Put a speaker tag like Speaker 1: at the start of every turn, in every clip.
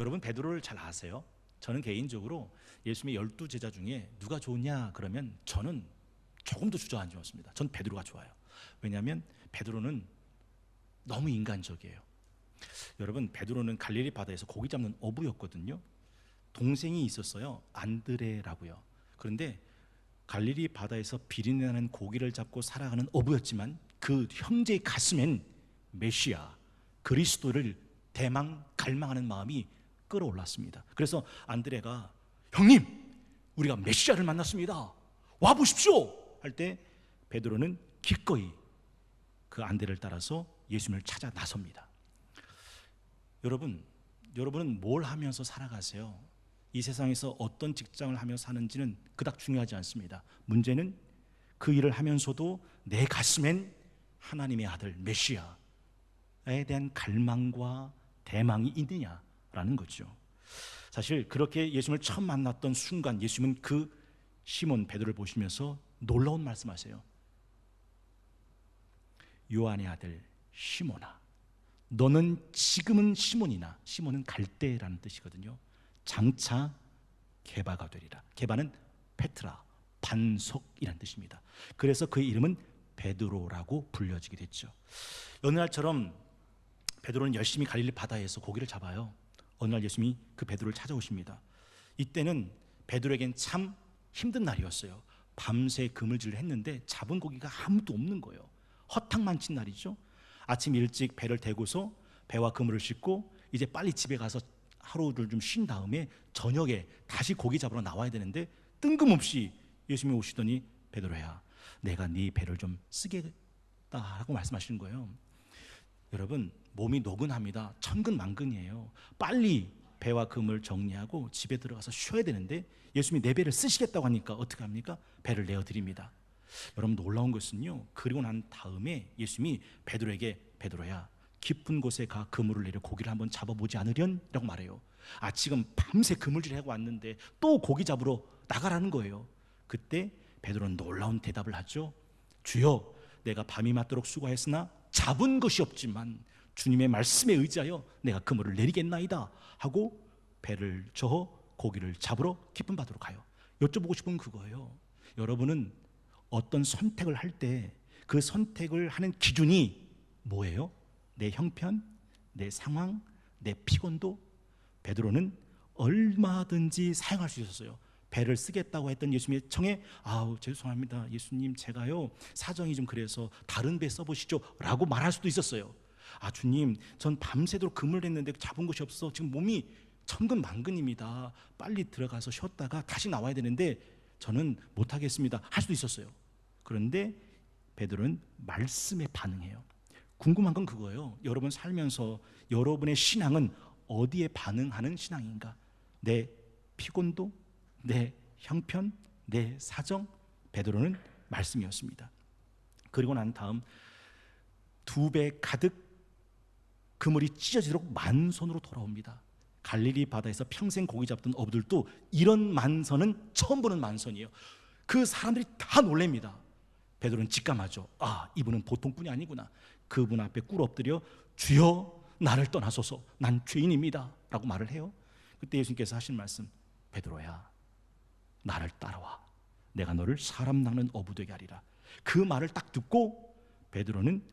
Speaker 1: 여러분 베드로를 잘 아세요? 저는 개인적으로 예수님의 12제자 중에 누가 좋냐 그러면 저는 조금도 주저앉았습니다. 전 베드로가 좋아요. 왜냐하면 베드로는 너무 인간적이에요. 여러분 베드로는 갈릴리 바다에서 고기 잡는 어부였거든요. 동생이 있었어요. 안드레라고요. 그런데 갈릴리 바다에서 비린내나는 고기를 잡고 살아가는 어부였지만 그 형제의 가슴엔 메시아 그리스도를 갈망하는 마음이 끌어올랐습니다. 그래서 안드레가 형님 우리가 메시아를 만났습니다. 와보십시오 할 때 베드로는 기꺼이 그 안드레를 따라서 예수님을 찾아 나섭니다. 여러분은 뭘 하면서 살아가세요? 이 세상에서 어떤 직장을 하며 사는지는 그닥 중요하지 않습니다. 문제는 그 일을 하면서도 내 가슴엔 하나님의 아들 메시아에 대한 갈망과 대망이 있느냐라는 거죠. 사실 그렇게 예수님을 처음 만났던 순간 예수님은 그 시몬 베드로를 보시면서 놀라운 말씀하세요. 요한의 아들 시몬아, 너는 지금은 시몬이나, 시몬은 갈대라는 뜻이거든요. 장차 게바가 되리라. 게바는 페트라, 반석이라는 뜻입니다. 그래서 그의 이름은 베드로라고 불려지게 됐죠. 어느 날처럼 베드로는 열심히 갈릴리 바다에서 고기를 잡아요. 어느 날 예수님이 그 베드로를 찾아오십니다. 이때는 베드로에겐 참 힘든 날이었어요. 밤새 그물질을 했는데 잡은 고기가 아무도 없는 거예요. 허탕만친 날이죠. 아침 일찍 배를 대고서 배와 그물을 싣고 이제 빨리 집에 가서 하루를 좀 쉰 다음에 저녁에 다시 고기 잡으러 나와야 되는데 뜬금없이 예수님이 오시더니 베드로야, 내가 네 배를 좀 쓰겠다라고 말씀하시는 거예요. 여러분 몸이 노근합니다. 천근만근이에요. 빨리 배와 그물 정리하고 집에 들어가서 쉬어야 되는데 예수님이 내 배를 쓰시겠다고 하니까 어떻게 합니까? 배를 내어드립니다. 여러분 놀라운 것은요, 그리고 난 다음에 예수님이 베드로에게 베드로야, 깊은 곳에 가 그물을 내려 고기를 한번 잡아보지 않으련? 라고 말해요. 지금 밤새 그물질하고 왔는데 또 고기 잡으러 나가라는 거예요. 그때 베드로는 놀라운 대답을 하죠. 주여, 내가 밤이 맞도록 수고했으나 잡은 것이 없지만 주님의 말씀에 의지하여 내가 그물을 내리겠나이다 하고 배를 저어 고기를 잡으러 깊은 바다로 가요. 여쭤보고 싶은 그거예요. 여러분은 어떤 선택을 할 때 그 선택을 하는 기준이 뭐예요? 내 형편, 내 상황, 내 피곤도? 베드로는 얼마든지 사용할 수 있었어요. 배를 쓰겠다고 했던 예수님의 청에 죄송합니다 예수님, 제가요 사정이 좀 그래서 다른 배 써보시죠 라고 말할 수도 있었어요. 주님, 전 밤새도록 그물을 했는데 잡은 것이 없어 지금 몸이 천근만근입니다. 빨리 들어가서 쉬었다가 다시 나와야 되는데 저는 못하겠습니다 할 수도 있었어요. 그런데 베드로는 말씀에 반응해요. 궁금한 건 그거예요. 여러분 살면서 여러분의 신앙은 어디에 반응하는 신앙인가? 내 피곤도, 내 형편, 내 사정? 베드로는 말씀이었습니다. 그리고 난 다음 2배 가득 그물이 찢어지도록 만선으로 돌아옵니다. 갈릴리 바다에서 평생 고기 잡던 어부들도 이런 만선은 처음 보는 만선이에요. 그 사람들이 다 놀랍니다. 베드로는 직감하죠. 이분은 보통 분이 아니구나. 그분 앞에 꿇어 엎드려 주여 나를 떠나소서 난 죄인입니다 라고 말을 해요. 그때 예수님께서 하신 말씀, 베드로야 나를 따라와 내가 너를 사람 낚는 어부 되게 하리라. 그 말을 딱 듣고 베드로는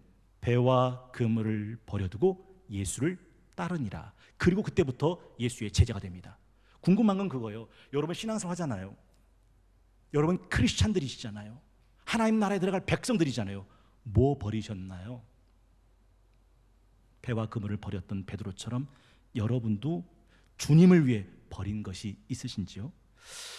Speaker 1: 배와 그물을 버려두고 예수를 따르니라. 그리고 그때부터 예수의 제자가 됩니다. 궁금한 건 그거예요. 여러분 신앙생활 하잖아요. 여러분 크리스찬들이시잖아요. 하나님 나라에 들어갈 백성들이잖아요. 뭐 버리셨나요? 배와 그물을 버렸던 베드로처럼 여러분도 주님을 위해 버린 것이 있으신지요?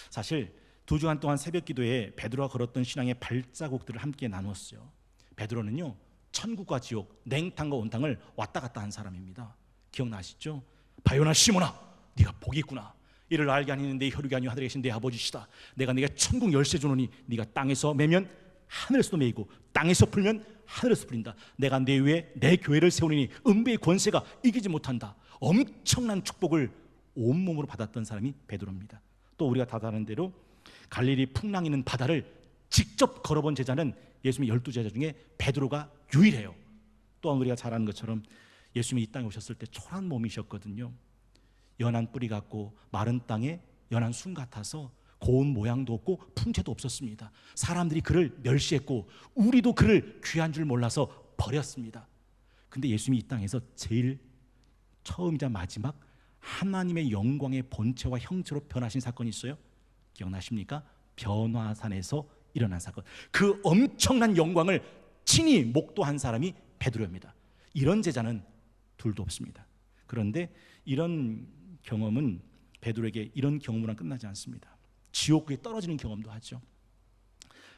Speaker 1: 사실 2주간 동안 새벽 기도에 베드로가 걸었던 신앙의 발자국들을 함께 나눴어요. 베드로는요 천국과 지옥, 냉탕과 온탕을 왔다 갔다 한 사람입니다. 기억나시죠? 바요나 시몬아, 네가 복이 있구나. 이를 알게 하니 내 혈육이 아니요 하늘에 계신 내 아버지시다. 내가 네게 천국 열쇠 주노니 네가 땅에서 매면 하늘에서도 매이고 땅에서 풀면 하늘에서 풀린다. 내가 내 위에 내 교회를 세우니 음부의 권세가 이기지 못한다. 엄청난 축복을 온몸으로 받았던 사람이 베드로입니다. 또 우리가 다 아는 대로 갈릴리 풍랑 있는 바다를 직접 걸어본 제자는 예수님의 12제자 중에 베드로가 유일해요. 또한 우리가 잘 아는 것처럼 예수님이 이 땅에 오셨을 때 초라한 몸이셨거든요. 연한 뿌리 같고 마른 땅에 연한 순 같아서 고운 모양도 없고 품체도 없었습니다. 사람들이 그를 멸시했고 우리도 그를 귀한 줄 몰라서 버렸습니다. 근데 예수님이 이 땅에서 제일 처음이자 마지막 하나님의 영광의 본체와 형체로 변하신 사건이 있어요. 기억나십니까? 변화산에서 일어난 사건. 그 엄청난 영광을 친히 목도한 사람이 베드로입니다. 이런 제자는 둘도 없습니다. 그런데 이런 경험은 베드로에게 이런 경험으로는 끝나지 않습니다. 지옥에 떨어지는 경험도 하죠.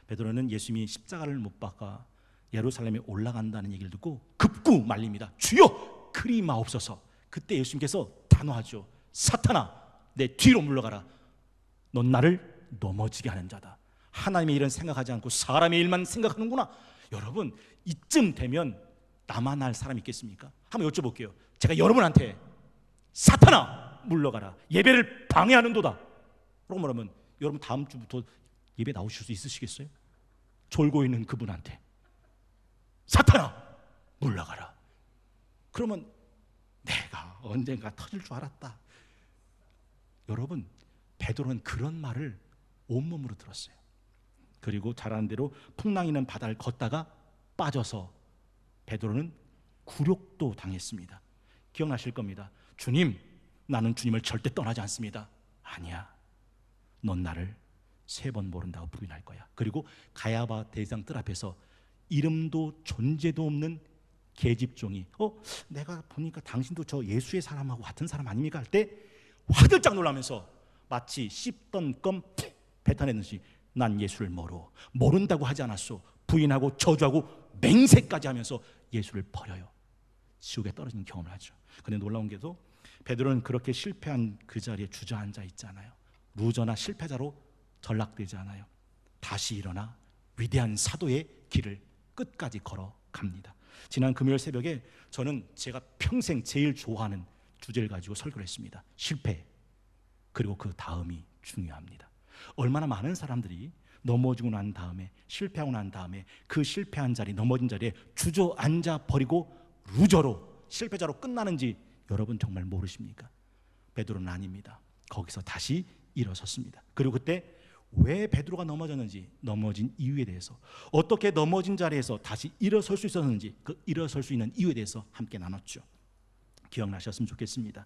Speaker 1: 베드로는 예수님이 십자가를 못 박아 예루살렘에 올라간다는 얘기를 듣고 급구 말립니다. 주여 그리 마옵소서. 그때 예수님께서 단호하죠. 사탄아 내 뒤로 물러가라. 넌 나를 넘어지게 하는 자다. 하나님의 일은 생각하지 않고 사람의 일만 생각하는구나. 여러분 이쯤 되면 나만 할 사람 있겠습니까? 한번 여쭤볼게요. 제가 여러분한테 사탄아 물러가라 예배를 방해하는도다 라고 말하면 여러분 다음 주부터 예배 나오실 수 있으시겠어요? 졸고 있는 그분한테 사탄아 물러가라. 그러면 내가 언젠가 터질 줄 알았다. 여러분 베드로는 그런 말을 온몸으로 들었어요. 그리고 잘 아는 대로 풍랑이는 바다를 걷다가 빠져서 베드로는 굴욕도 당했습니다. 기억나실 겁니다. 주님 나는 주님을 절대 떠나지 않습니다. 아니야 넌 나를 3번 모른다고 부인할 거야. 그리고 가야바 대제사장 뜰 앞에서 이름도 존재도 없는 계집종이 내가 보니까 당신도 저 예수의 사람하고 같은 사람 아닙니까? 할 때 화들짝 놀라면서 마치 씹던 껌 뱉어내듯이 난 예수를 모른다고 하지 않았소. 부인하고 저주하고 맹세까지 하면서 예수를 버려요. 지옥에 떨어지는 경험을 하죠. 그런데 놀라운 게도 베드로는 그렇게 실패한 그 자리에 주저앉아 있잖아요. 루저나 실패자로 전락되지 않아요. 다시 일어나 위대한 사도의 길을 끝까지 걸어갑니다. 지난 금요일 새벽에 저는 제가 평생 제일 좋아하는 주제를 가지고 설교를 했습니다. 실패. 그리고 그 다음이 중요합니다. 얼마나 많은 사람들이 넘어지고 난 다음에 실패하고 난 다음에 그 실패한 자리 넘어진 자리에 주저앉아 버리고 루저로 실패자로 끝나는지 여러분 정말 모르십니까? 베드로는 아닙니다. 거기서 다시 일어섰습니다. 그리고 그때 왜 베드로가 넘어졌는지, 넘어진 이유에 대해서, 어떻게 넘어진 자리에서 다시 일어설 수 있었는지, 그 일어설 수 있는 이유에 대해서 함께 나눴죠. 기억나셨으면 좋겠습니다.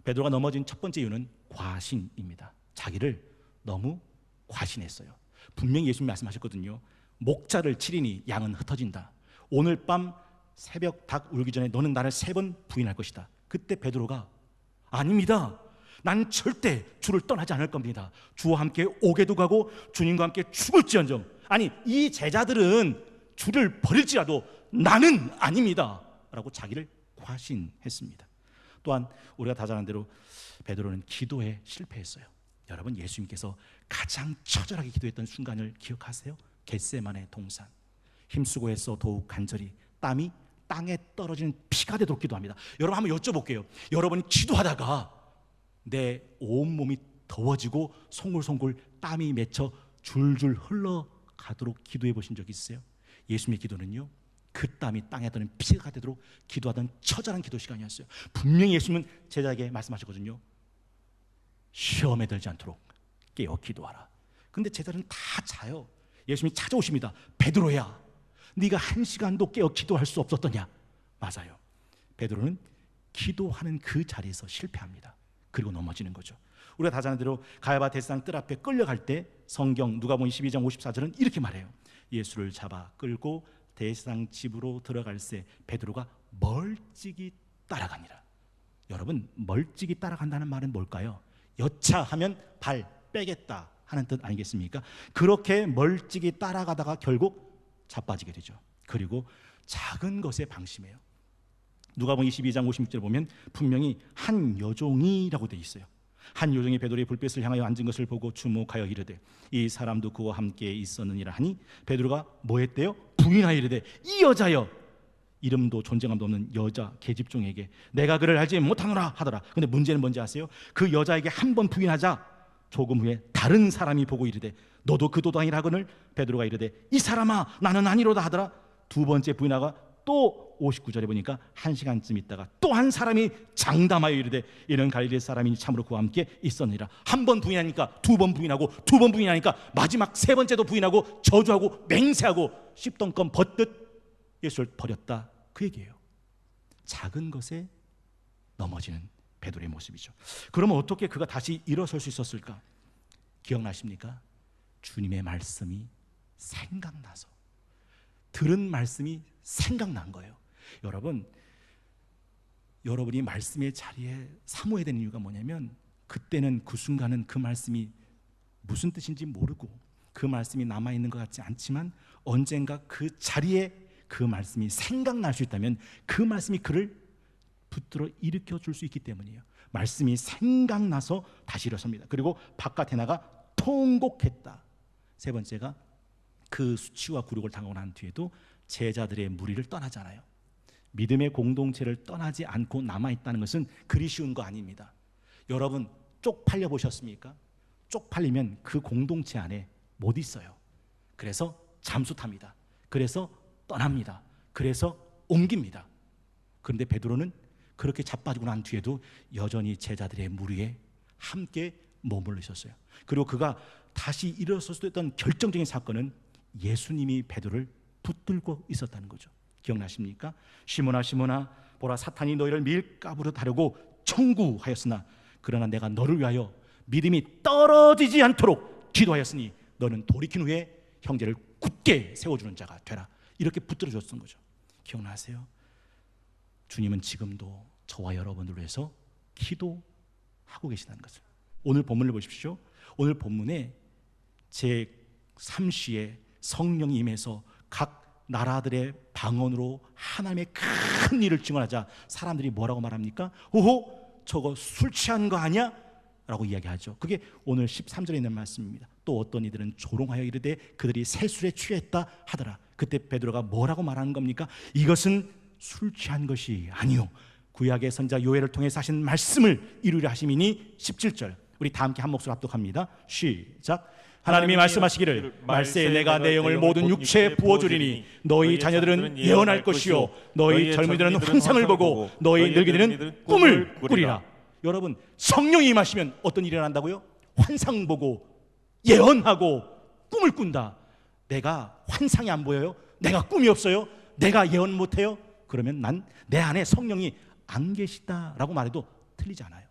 Speaker 1: 베드로가 넘어진 첫 번째 이유는 과신입니다. 자기를 너무 과신했어요. 분명히 예수님이 말씀하셨거든요. 목자를 치리니 양은 흩어진다. 오늘 밤 새벽 닭 울기 전에 너는 나를 3번 부인할 것이다. 그때 베드로가 아닙니다. 난 절대 주를 떠나지 않을 겁니다. 주와 함께 오게도 가고 주님과 함께 죽을지언정. 아니 이 제자들은 주를 버릴지라도 나는 아닙니다 라고 자기를 과신했습니다. 또한 우리가 다 잘 아는 대로 베드로는 기도에 실패했어요. 여러분 예수님께서 가장 처절하게 기도했던 순간을 기억하세요? 겟세마네 동산. 힘쓰고 애써 더욱 간절히 땀이 땅에 떨어지는 피가 되도록 기도합니다. 여러분 한번 여쭤볼게요. 여러분이 기도하다가 내 온몸이 더워지고 송골송골 땀이 맺혀 줄줄 흘러가도록 기도해 보신 적 있으세요? 예수님의 기도는요 그 땀이 땅에 드는 피가 되도록 기도하던 처절한 기도 시간이었어요. 분명히 예수님은 제자에게 말씀하셨거든요. 시험에 들지 않도록 깨어 기도하라. 근데 제자들은 다 자요. 예수님이 찾아오십니다. 베드로야 네가 1시간도 깨어 기도할 수 없었더냐? 맞아요. 베드로는 기도하는 그 자리에서 실패합니다. 그리고 넘어지는 거죠. 우리가 다 아는 대로 가야바 대제사장 뜰 앞에 끌려갈 때 성경 누가복음 22장 54절은 이렇게 말해요. 예수를 잡아 끌고 대제사장 집으로 들어갈새 베드로가 멀찍이 따라가니라. 여러분 멀찍이 따라간다는 말은 뭘까요? 여차하면 발 빼겠다 하는 뜻 아니겠습니까? 그렇게 멀찍이 따라가다가 결국 자빠지게 되죠. 그리고 작은 것에 방심해요. 누가복음 22장 56절에 보면 분명히 한 여종이라고 되어 있어요. 한 여종이 베드로의 불빛을 향하여 앉은 것을 보고 주목하여 이르되 이 사람도 그와 함께 있었느니라 하니 베드로가 뭐 했대요? 부인하여 이르되 이 여자여, 이름도 존재감도 없는 여자 계집종에게 내가 그를 알지 못하노라 하더라. 근데 문제는 뭔지 아세요? 그 여자에게 한 번 부인하자 조금 후에 다른 사람이 보고 이르되 너도 그 도당이라 하거늘 베드로가 이르되 이 사람아 나는 아니로다 하더라. 두 번째 부인하가 또 59절에 보니까 1시간쯤 있다가 또 한 사람이 장담하여 이르되 이는 갈릴리 사람이니 참으로 그와 함께 있었느니라. 한 번 부인하니까 두 번 부인하고, 두 번 부인하니까 마지막 세 번째도 부인하고 저주하고 맹세하고 씹던 껌 벗듯 예수를 버렸다, 그 얘기예요. 작은 것에 넘어지는 베드로의 모습이죠. 그러면 어떻게 그가 다시 일어설 수 있었을까? 기억나십니까? 주님의 말씀이 생각나서, 들은 말씀이 생각난 거예요. 여러분이 말씀의 자리에 사모해야 되는 이유가 뭐냐면, 그때는 그 순간은 그 말씀이 무슨 뜻인지 모르고 그 말씀이 남아있는 것 같지 않지만 언젠가 그 자리에 그 말씀이 생각날 수 있다면 그 말씀이 그를 붙들어 일으켜 줄 수 있기 때문이에요. 말씀이 생각나서 다시 일어섭니다. 그리고 바깥에 나가 통곡했다. 세 번째가 그 수치와 굴욕을 당하고 난 뒤에도 제자들의 무리를 떠나잖아요. 믿음의 공동체를 떠나지 않고 남아있다는 것은 그리 쉬운 거 아닙니다. 여러분 쪽팔려 보셨습니까? 쪽팔리면 그 공동체 안에 못 있어요. 그래서 잠수탑니다. 그래서 떠납니다. 그래서 옮깁니다. 그런데 베드로는 그렇게 자빠지고 난 뒤에도 여전히 제자들의 무리에 함께 머물러 있었어요. 그리고 그가 다시 일어설 수 있던 결정적인 사건은 예수님이 베드로를 붙들고 있었다는 거죠. 기억나십니까? 시몬아 시몬아 보라 사탄이 너희를 밀가부로 다려고 청구하였으나 그러나 내가 너를 위하여 믿음이 떨어지지 않도록 기도하였으니 너는 돌이킨 후에 형제를 굳게 세워주는 자가 되라. 이렇게 붙들어 줬던 거죠. 기억나세요? 주님은 지금도 저와 여러분들을 위해서 기도하고 계시다는 것을. 오늘 본문을 보십시오. 오늘 본문에 제3시에 성령이 임해서 각 나라들의 방언으로 하나님의 큰 일을 증언하자 사람들이 뭐라고 말합니까? 오호, 저거 술 취한 거 아니야? 라고 이야기하죠. 그게 오늘 13절에 있는 말씀입니다. 또 어떤 이들은 조롱하여 이르되 그들이 새술에 취했다 하더라. 그때 베드로가 뭐라고 말하는 겁니까? 이것은 술 취한 것이 아니요 구약의 선자 요엘을 통해서 하신 말씀을 이루려 하심이니. 17절 우리 다 함께 한 목소리로 합독합니다. 시작. 하나님이 말씀하시기를 말세에 내가 내 영을 모든 육체에 부어주리니 너희 자녀들은 예언할 것이요 너희 젊은이들은 환상을 보고 너희 늙은이들은 꿈을 꾸리라. 여러분 성령이 임하시면 어떤 일이 일어난다고요? 환상 보고 예언하고 꿈을 꾼다. 내가 환상이 안 보여요? 내가 꿈이 없어요? 내가 예언 못해요? 그러면 난 내 안에 성령이 안 계시다라고 말해도 틀리지 않아요.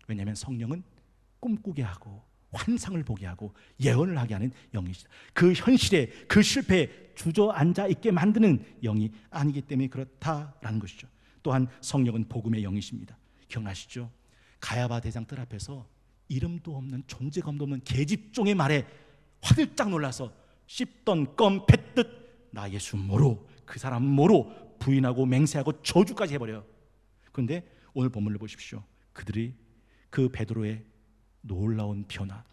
Speaker 1: 왜냐하면 성령은 꿈꾸게 하고 환상을 보게 하고 예언을 하게 하는 영이시다. 그 현실에 그 실패에 주저앉아 있게 만드는 영이 아니기 때문에 그렇다라는 것이죠. 또한 성령은 복음의 영이십니다. 기억나시죠? 가야바 대장 뜰 앞에서 이름도 없는 존재감도 없는 계집종의 말에 화들짝 놀라서 씹던 껌 뱉듯 나 예수 모로 그 사람 모로 부인하고 맹세하고 저주까지 해버려요. 그런데 오늘 본문을 보십시오. 그들이 그 베드로의 놀라운 변화.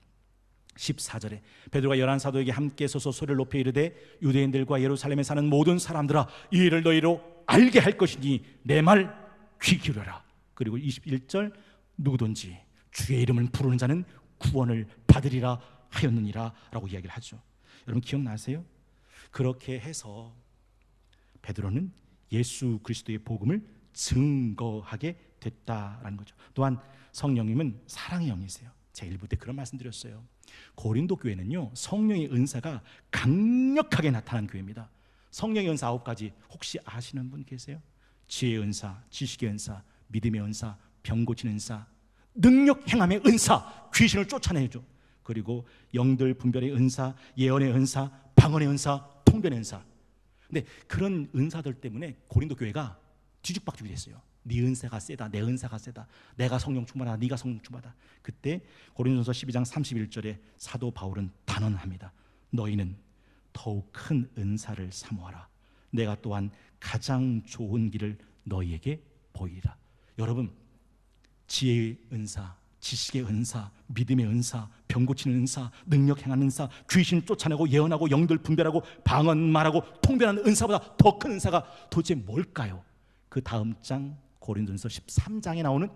Speaker 1: 14절에 베드로가 11사도에게 함께 서서 소리를 높여 이르되 유대인들과 예루살렘에 사는 모든 사람들아 이 일을 너희로 알게 할 것이니 내 말 귀 기울여라. 그리고 21절 누구든지 주의 이름을 부르는 자는 구원을 받으리라 하였느니라 라고 이야기를 하죠. 여러분 기억나세요? 그렇게 해서 베드로는 예수 그리스도의 복음을 증거하게 됐다라는 거죠. 또한 성령님은 사랑의 영이세요. 제가 1부 때 그런 말씀 드렸어요. 고린도 교회는요 성령의 은사가 강력하게 나타난 교회입니다. 성령의 은사 9가지 혹시 아시는 분 계세요? 지혜의 은사, 지식의 은사, 믿음의 은사, 병 고치는 은사, 능력 행함의 은사, 귀신을 쫓아내죠. 그리고 영들 분별의 은사, 예언의 은사, 방언의 은사, 통변의 은사. 근데 그런 은사들 때문에 고린도 교회가 뒤죽박죽이 됐어요. 네 은사가 세다, 내 은사가 세다, 내가 성령 충만하다, 네가 성령 충만하다. 그때 고린도전서 12장 31절에 사도 바울은 단언합니다. 너희는 더욱 큰 은사를 사모하라. 내가 또한 가장 좋은 길을 너희에게 보이리라. 여러분 지혜의 은사, 지식의 은사, 믿음의 은사, 병 고치는 은사, 능력 행하는 은사, 귀신 쫓아내고 예언하고 영들 분별하고 방언 말하고 통변하는 은사보다 더 큰 은사가 도대체 뭘까요? 그 다음 장 고린도전서 13장에 나오는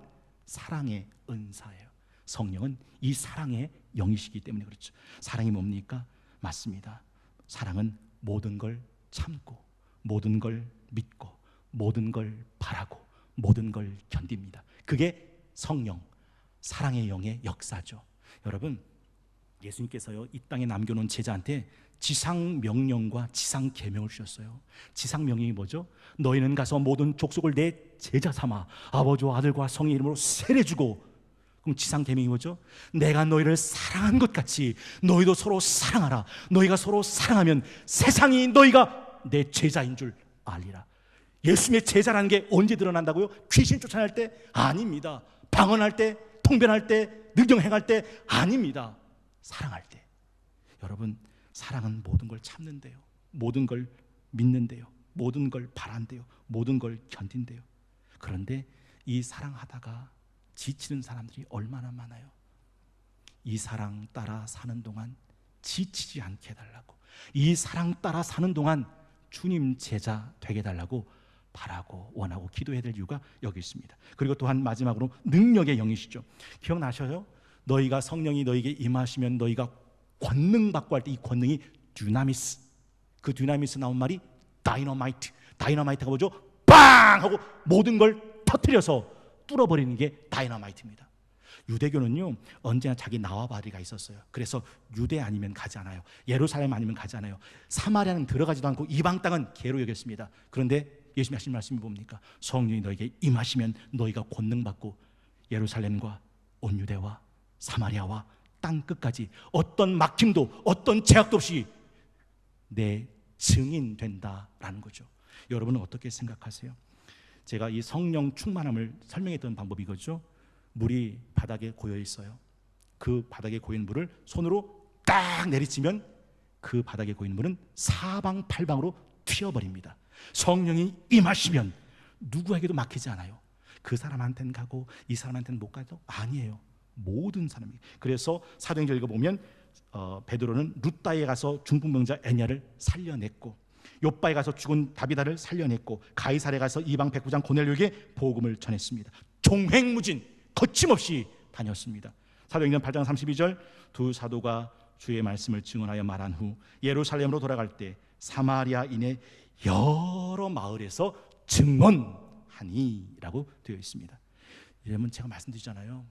Speaker 1: 사랑의 은사예요. 성령은 이 사랑의 영이시기 때문에 그렇죠. 사랑이 뭡니까? 맞습니다. 사랑은 모든 걸 참고 모든 걸 믿고 모든 걸 바라고 모든 걸 견딥니다. 그게 성령, 사랑의 영의 역사죠. 여러분, 예수님께서요 이 땅에 남겨놓은 제자한테 지상 명령과 지상 계명을 주셨어요. 지상 명령이 뭐죠? 너희는 가서 모든 족속을 내 제자 삼아 아버지와 아들과 성의 이름으로 세례주고. 그럼 지상 계명이 뭐죠? 내가 너희를 사랑한 것 같이 너희도 서로 사랑하라. 너희가 서로 사랑하면 세상이 너희가 내 제자인 줄 알리라. 예수님의 제자라는 게 언제 드러난다고요? 귀신 쫓아낼 때? 아닙니다. 방언할 때, 통변할 때, 능력 행할 때? 아닙니다. 사랑할 때. 여러분, 사랑은 모든 걸 참는데요, 모든 걸 믿는데요, 모든 걸 바란대요, 모든 걸 견딘대요. 그런데 이 사랑하다가 지치는 사람들이 얼마나 많아요. 이 사랑 따라 사는 동안 지치지 않게 해달라고, 이 사랑 따라 사는 동안 주님 제자 되게 해달라고 바라고 원하고 기도해야 될 이유가 여기 있습니다. 그리고 또한 마지막으로 능력의 영이시죠. 기억나셔요? 너희가 성령이 너희에게 임하시면 너희가 권능 받고 할 때 이 권능이 듀나미스, 그 듀나미스 나온 말이 다이너마이트. 다이너마이트가 뭐죠? 빵! 하고 모든 걸 터뜨려서 뚫어버리는 게 다이너마이트입니다. 유대교는요 언제나 자기 나와바리가 있었어요. 그래서 유대 아니면 가지 않아요. 예루살렘 아니면 가지 않아요. 사마리아는 들어가지도 않고 이방 땅은 개로 여겼습니다. 그런데 예수님 하신 말씀이 뭡니까? 성령이 너에게 임하시면 너희가 권능 받고 예루살렘과 온 유대와 사마리아와 땅 끝까지 어떤 막힘도 어떤 제약도 없이 내 증인 된다라는 거죠. 여러분은 어떻게 생각하세요? 제가 이 성령 충만함을 설명했던 방법이 이거죠. 물이 바닥에 고여 있어요. 그 바닥에 고인 물을 손으로 딱 내리치면 그 바닥에 고인 물은 사방팔방으로 튀어버립니다. 성령이 임하시면 누구에게도 막히지 않아요. 그 사람한테는 가고 이 사람한테는 못 가도 아니에요. 모든 사람이. 그래서 사도행전 읽어보면 베드로는 루다에 가서 중풍병자 애냐를 살려냈고, 요바에 가서 죽은 다비다를 살려냈고, 가이사랴에 가서 이방 백부장 고넬료에게 복음을 전했습니다. 종횡무진 거침없이 다녔습니다. 사도행전 8장 32절, 두 사도가 주의 말씀을 증언하여 말한 후 예루살렘으로 돌아갈 때 사마리아인의 여러 마을에서 증언하니라고 되어 있습니다. 여러분, 제가 말씀드리잖아요.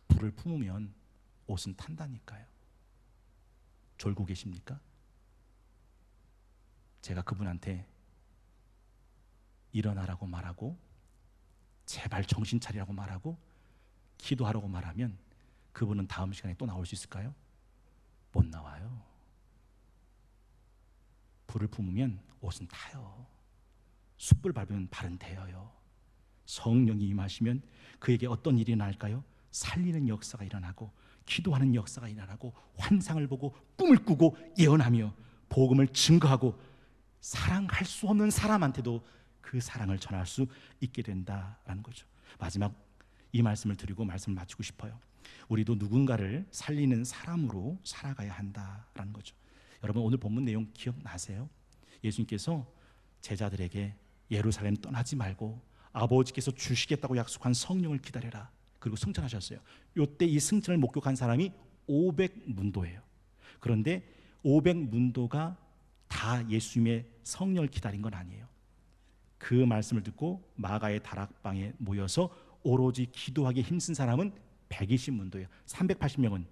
Speaker 1: 불을 품으면 옷은 탄다니까요. 졸고 계십니까? 제가 그분한테 일어나라고 말하고 제발 정신 차리라고 말하고 기도하라고 말하면 그분은 다음 시간에 또 나올 수 있을까요? 못 나와요. 불을 품으면 옷은 타요. 숯불 밟으면 발은 데여요. 성령이 임하시면 그에게 어떤 일이 날까요? 살리는 역사가 일어나고 기도하는 역사가 일어나고 환상을 보고 꿈을 꾸고 예언하며 복음을 증거하고 사랑할 수 없는 사람한테도 그 사랑을 전할 수 있게 된다라는 거죠. 마지막 이 말씀을 드리고 말씀을 마치고 싶어요. 우리도 누군가를 살리는 사람으로 살아가야 한다라는 거죠. 여러분, 오늘 본문 내용 기억나세요? 예수님께서 제자들에게 예루살렘 떠나지 말고 아버지께서 주시겠다고 약속한 성령을 기다려라. 그리고 승천하셨어요. 이때 이 승천을 목격한 사람이 500문도예요. 그런데 500문도가 다 예수님의 성령을 기다린 건 아니에요. 그 말씀을 듣고 마가의 다락방에 모여서 오로지 기도하기에 힘쓴 사람은 120문도예요. 380명은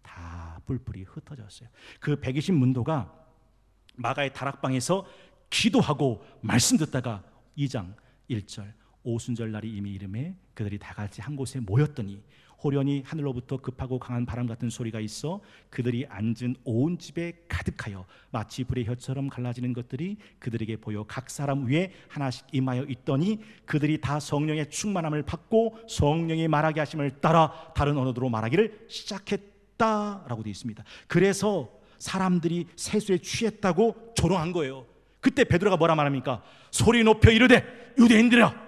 Speaker 1: 다 뿔뿔이 흩어졌어요. 그 120문도가 마가의 다락방에서 기도하고 말씀 듣다가 2장 1절 오순절 날이 이미 이름에 그들이 다 같이 한 곳에 모였더니 호련히 하늘로부터 급하고 강한 바람 같은 소리가 있어 그들이 앉은 온 집에 가득하여 마치 불의 혀처럼 갈라지는 것들이 그들에게 보여 각 사람 위에 하나씩 임하여 있더니 그들이 다 성령의 충만함을 받고 성령이 말하게 하심을 따라 다른 언어로 말하기를 시작했다라고 되어 있습니다. 그래서 사람들이 세수에 취했다고 조롱한 거예요. 그때 베드로가 뭐라 말합니까? 소리 높여 이르되 유대인들아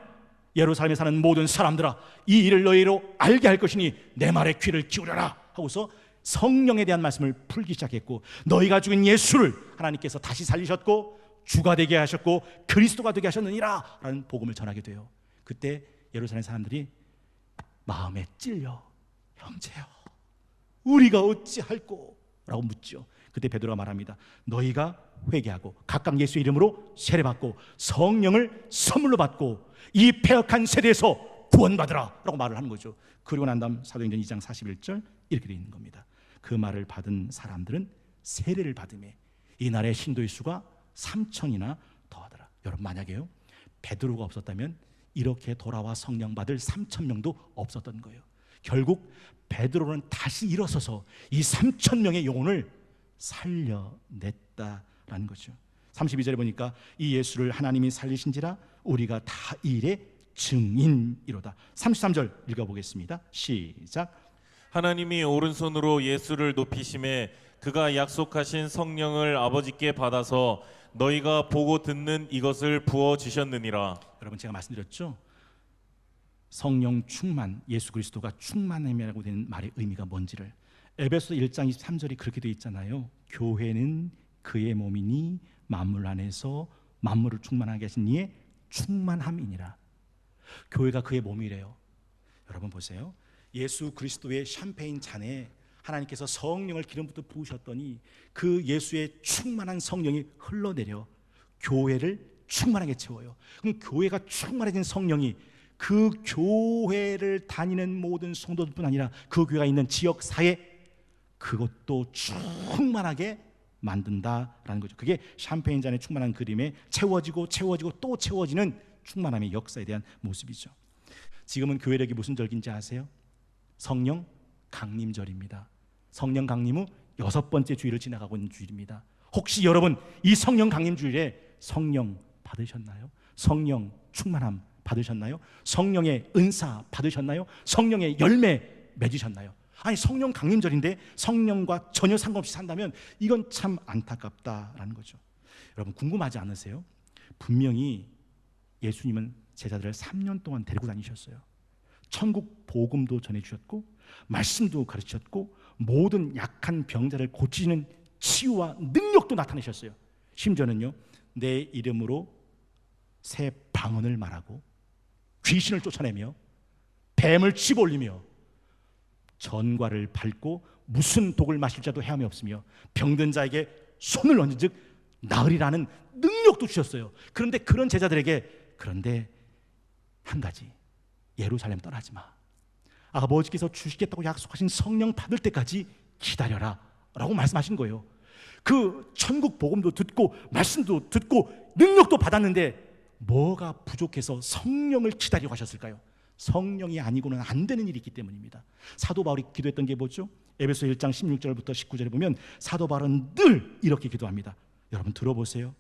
Speaker 1: 예루살렘에 사는 모든 사람들아 이 일을 너희로 알게 할 것이니 내 말에 귀를 기울여라 하고서 성령에 대한 말씀을 풀기 시작했고, 너희가 죽인 예수를 하나님께서 다시 살리셨고 주가 되게 하셨고 그리스도가 되게 하셨느니라 라는 복음을 전하게 돼요. 그때 예루살렘 사람들이 마음에 찔려 형제여 우리가 어찌할꼬 라고 묻죠. 그때 베드로가 말합니다. 너희가 회개하고 각각 예수의 이름으로 세례받고 성령을 선물로 받고 이 패역한 세대에서 구원받으라 라고 말을 하는 거죠. 그리고 난 다음 사도행전 2장 41절 이렇게 되어 있는 겁니다. 그 말을 받은 사람들은 세례를 받음에 이날의 신도의 수가 3,000이나 더하더라. 여러분, 만약에요 베드로가 없었다면 이렇게 돌아와 성령 받을 3,000명도 없었던 거예요. 결국 베드로는 다시 일어서서 이 3,000명의 영혼을 살려냈다라는 거죠. 32절에 보니까 이 예수를 하나님이 살리신지라 우리가 다 이 일의 증인이로다. 33절 읽어보겠습니다. 시작.
Speaker 2: 하나님이 오른손으로 예수를 높이심에 그가 약속하신 성령을 아버지께 받아서 너희가 보고 듣는 이것을 부어 주셨느니라.
Speaker 1: 여러분, 제가 말씀드렸죠, 성령 충만, 예수 그리스도가 충만함이라고 된 말의 의미가 뭔지를. 에베소 1장 23절이 그렇게 되어 있잖아요. 교회는 그의 몸이니 만물 안에서 만물을 충만하게 하신 이의 충만함이니라. 교회가 그의 몸이래요. 여러분 보세요. 예수 그리스도의 샴페인 잔에 하나님께서 성령을 기름부터 부으셨더니 그 예수의 충만한 성령이 흘러내려 교회를 충만하게 채워요. 그럼 교회가 충만해진 성령이 그 교회를 다니는 모든 성도들뿐 아니라 그 교회가 있는 지역 사회 그것도 충만하게 만든다라는 거죠. 그게 샴페인 잔에 충만한 그림에 채워지고 또 채워지는 충만함의 역사에 대한 모습이죠. 지금은 교회력이 무슨 절기인지 아세요? 성령 강림절입니다. 성령 강림 후 6번째 주일을 지나가고 있는 주일입니다. 혹시 여러분 이 성령 강림 주일에 성령 받으셨나요? 성령 충만함 받으셨나요? 성령의 은사 받으셨나요? 성령의 열매 맺으셨나요? 아니, 성령 강림절인데 성령과 전혀 상관없이 산다면 이건 참 안타깝다라는 거죠. 여러분, 궁금하지 않으세요? 분명히 예수님은 제자들을 3년 동안 데리고 다니셨어요. 천국 복음도 전해주셨고 말씀도 가르치셨고 모든 약한 병자를 고치는 치유와 능력도 나타내셨어요. 심지어는요, 내 이름으로 새 방언을 말하고 귀신을 쫓아내며 뱀을 집어올리며 전과를 밟고 무슨 독을 마실 자도 헤함이 없으며 병든 자에게 손을 얹은 즉 나으리라는 능력도 주셨어요. 그런데 그런 제자들에게 그런데 한 가지, 예루살렘 떠나지 마. 아버지께서 주시겠다고 약속하신 성령 받을 때까지 기다려라 라고 말씀하신 거예요. 그 천국 복음도 듣고 말씀도 듣고 능력도 받았는데 뭐가 부족해서 성령을 기다리고 하셨을까요? 성령이 아니고는 안 되는 일이 있기 때문입니다. 사도 바울이 기도했던 게 뭐죠? 에베소 1장 16절부터 19절에 보면 사도 바울은 늘 이렇게 기도합니다. 여러분 들어보세요.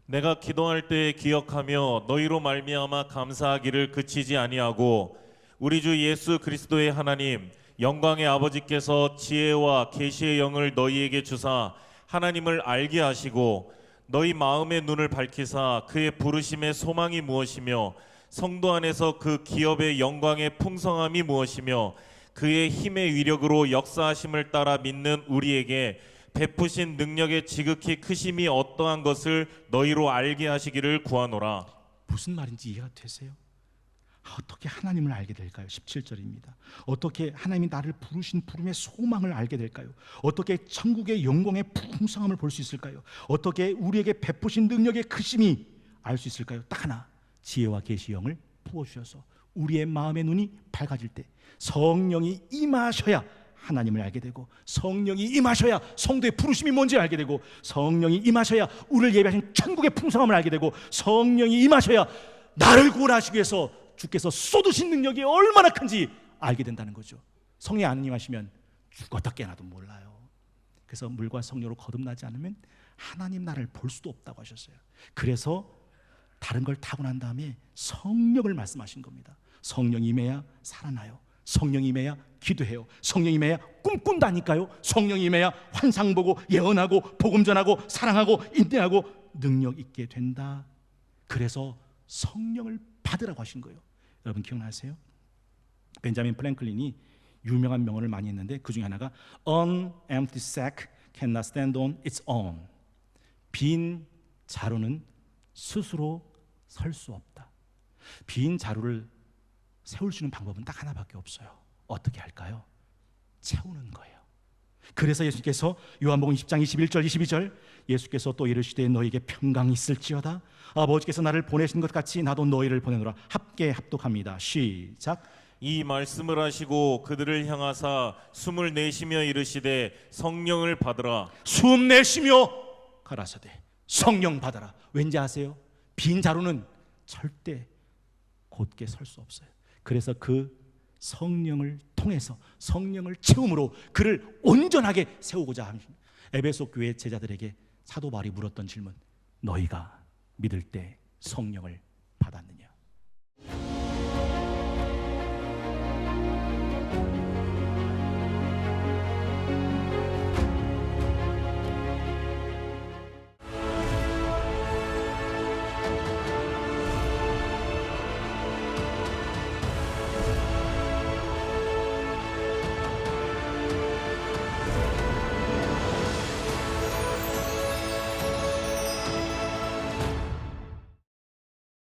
Speaker 2: 내가 기도할 때 기억하며 너희로 말미암아 감사하기를 그치지 아니하고 우리 주 예수 그리스도의 하나님 영광의 아버지께서 지혜와 계시의 영을 너희에게 주사 하나님을 알게 하시고 너희 마음의 눈을 밝히사 그의 부르심의 소망이 무엇이며 성도 안에서 그 기업의 영광의 풍성함이 무엇이며 그의 힘의 위력으로 역사하심을 따라 믿는 우리에게 베푸신 능력의 지극히 크심이 어떠한 것을 너희로 알게 하시기를 구하노라.
Speaker 1: 무슨 말인지 이해가 되세요? 어떻게 하나님을 알게 될까요? 17절입니다. 어떻게 하나님이 나를 부르신 부름의 소망을 알게 될까요? 어떻게 천국의 영광의 풍성함을 볼 수 있을까요? 어떻게 우리에게 베푸신 능력의 크심이 알 수 있을까요? 딱 하나, 지혜와 계시 영을 부어주셔서 우리의 마음의 눈이 밝아질 때 성령이 임하셔야 하나님을 알게 되고 성령이 임하셔야 성도의 부르심이 뭔지 알게 되고 성령이 임하셔야 우리를 예비하신 천국의 풍성함을 알게 되고 성령이 임하셔야 나를 구원하시기 위해서 주께서 쏟으신 능력이 얼마나 큰지 알게 된다는 거죠. 성령이 안 임하시면 죽었다 깨어나도 몰라요. 그래서 물과 성령으로 거듭나지 않으면 하나님 나라를 볼 수도 없다고 하셨어요. 그래서 다른 걸 타고 난 다음에 성령을 말씀하신 겁니다. 성령이 임해야 살아나요. 성령이 임해야 기도해요. 성령이 임해야 꿈꾼다니까요. 성령이 임해야 환상 보고 예언하고 복음 전하고 사랑하고 인내하고 능력 있게 된다. 그래서 성령을 받으라고 하신 거예요. 여러분 기억나세요? 벤자민 프랭클린이 유명한 명언을 많이 했는데 그 중에 하나가 An empty sack cannot stand on its own. 빈 자루는 스스로 설 수 없다. 빈 자루를 세울 수 있는 방법은 딱 하나밖에 없어요. 어떻게 할까요? 채우는 거예요. 그래서 예수께서 요한복음 10장 21절 22절 예수께서 또 이르시되 너에게 평강이 있을지어다. 아버지께서 나를 보내신 것 같이 나도 너희를 보내노라. 합계 합독합니다. 시작.
Speaker 2: 이 말씀을 하시고 그들을 향하사 숨을 내쉬며 이르시되 성령을 받으라.
Speaker 1: 숨 내쉬며 가라사대 성령 받아라. 왠지 아세요? 빈 자루는 절대 곧게 설 수 없어요. 그래서 그 성령을 통해서 성령을 채움으로 그를 온전하게 세우고자 합니다. 에베소 교회 제자들에게 사도 바울이 물었던 질문, 너희가 믿을 때 성령을 받았느냐?